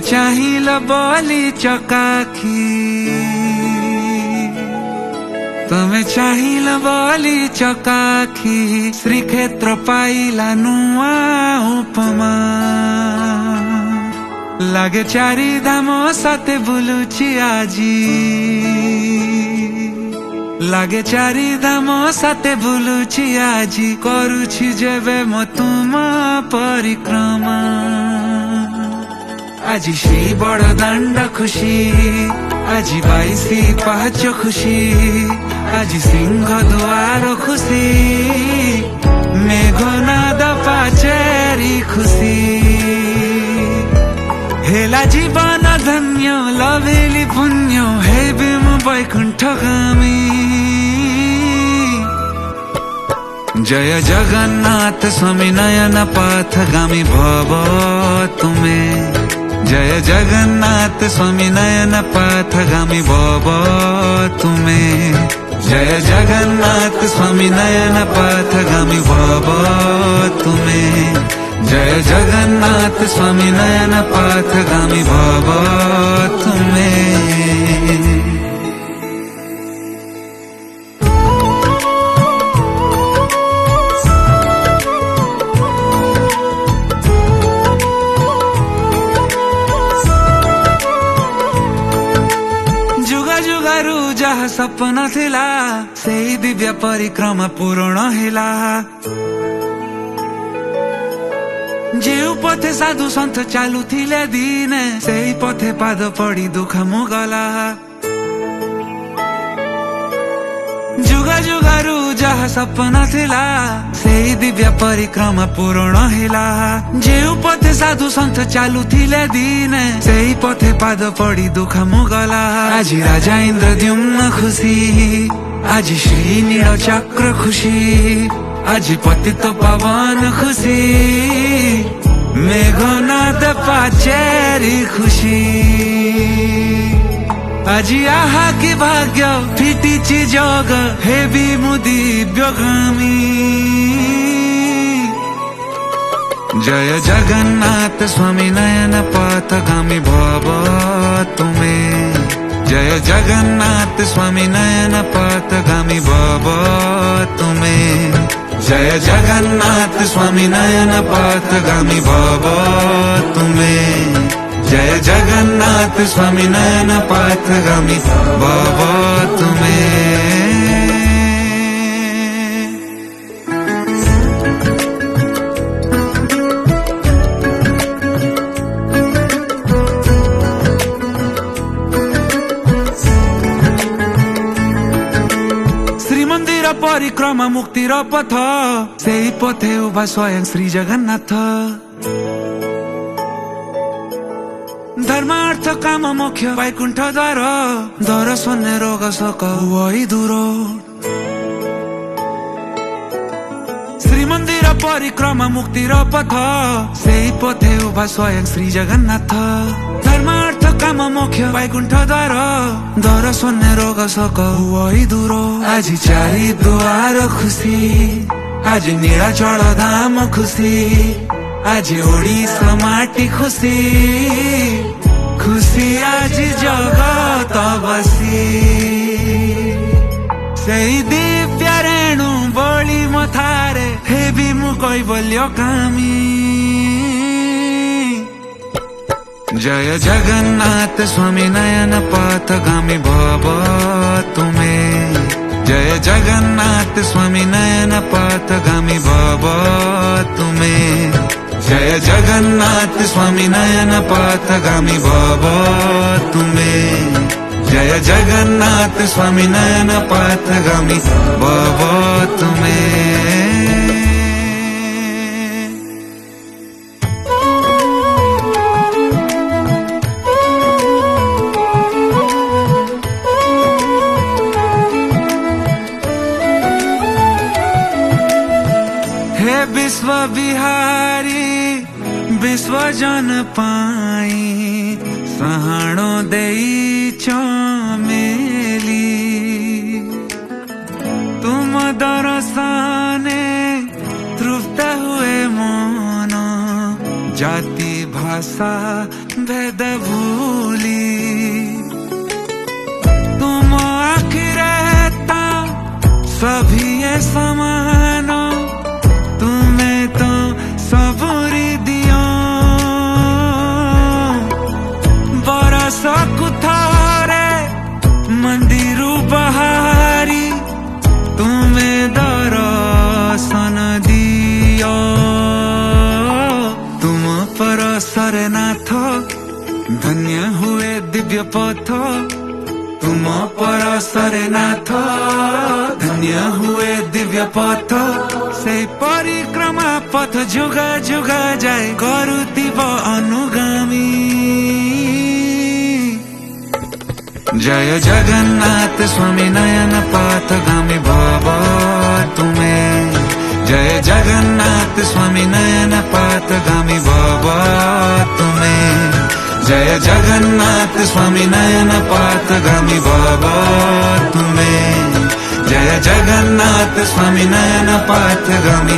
चाहिल बोली चकाखी तमे चाहिल बोली चकाखी श्रीक्षेत्र पाइला नुआ उपमा लागे चारि धाम सते बुलुची आजी लागे चारि धाम सते बुलुची आजी करुछि जेबे म तुमा परिक्रमा आजी श्री बड़ दांड खुशी आजी बाईसी पाँच खुशी आजी सिंह दुआर खुशी मेघनाद पाचेरी खुशी हेला जीवन धन्य लभेली पुण्य हेबे म वैकुण्ठगामी जय जगन्नाथ स्वामी नयन पथगामी भव तुमे जय जगन्नाथ स्वामी नयन पथगामी भव तुमे जय जगन्नाथ स्वामी नयन पथगामी भव तुमे जय जगन्नाथ स्वामी नयन पथगामी भव तुमे जहाँ सपना थिला सेही दिव्य परिक्रमा पूर्ण हेला जेउ पथे साधु सन्त चालू थिले दिने सेही पथे पाद पड़ी दुख मुगला जुगा जुगारू जहाँ सपना थिला सेही दिव्य परिक्रमा पूर्ण हेला जेउ पथे साधु सन्त चालू थिले दिने सेही पथे पाद पड़ी दुख मुगला आजी राजा इन्द्रद्युम्न खुशी आजी श्री नील चक्र खुशी आजी पतित पावन खुशी मेघनाद पाचेरी खुशी आजी आहा की भाग्य फिटिची जग हेबी मुदी दिव्यगामी जय जगन्नाथ स्वामी नयन पथगामी भव तुमे जय जगन्नाथ स्वामी नयन पथगामी भव तुमे जय जगन्नाथ स्वामी नयन पथगामी भव तुमे जय जगन्नाथ स्वामी नयन पथगामी भव तुमे श्रीमंदिर परिक्रमा मुक्तिर पथ सेही पथे उभा स्वयं श्री जगन्नाथ धर्म अर्थ काम मोक्ष वैकुण्ठ द्वार दर्शन रोग शोक वही दूर श्रीमंदिर परिक्रमा मुक्तिर पथ सेही पथे उभा स्वयं श्री जगन्नाथ धर्म अर्थ काम मोक्ष वैकुण्ठ द्वार दर्शन रोग शोक वही दूर आज चारि दुआर खुशी आज नीलाचल धाम खुशी आज ओडिसा माटी खुशी खुशी आज जगत बसी सेही दिव्य रेणु बळी मथारे हेबी मु कैवल्य कामी जय जगन्नाथ स्वामी नयन पथगामी भव तुमे जय जगन्नाथ स्वामी नयन पथगामी भव तुमे जय जगन्नाथ स्वामी नयन पथगामी भव तुमे जय जगन्नाथ स्वामी नयन पथगामी भव तुमे हे विश्व बिहारी विश्व जन पाई सहाणो देई चमेली तुम दर्शने तृप्त हुए मन जाति भाषा भेद भूली तुम आखिरता सभी ये समानो तुम्हें तो सबरी दियो बरस कुथारे मंदिरू बहारी तुम्हें दर्शन दियो तुम परसर नाथ धन्य हुए दिव्य पथ तुम परसर नाथ धन्य हुए दिव्य पथ से परिक्रमा पथ जुगा जुगा जाए करुतिब अनुगामी जय जगन्नाथ स्वामी नयन पथगामी भव तुम्हें जय जगन्नाथ स्वामी नयन पथगामी भव तुम्हें जय जगन्नाथ स्वामी नयन पथगामी भव तुम्हें जय जगन्नाथ स्वामी नयन पथगामी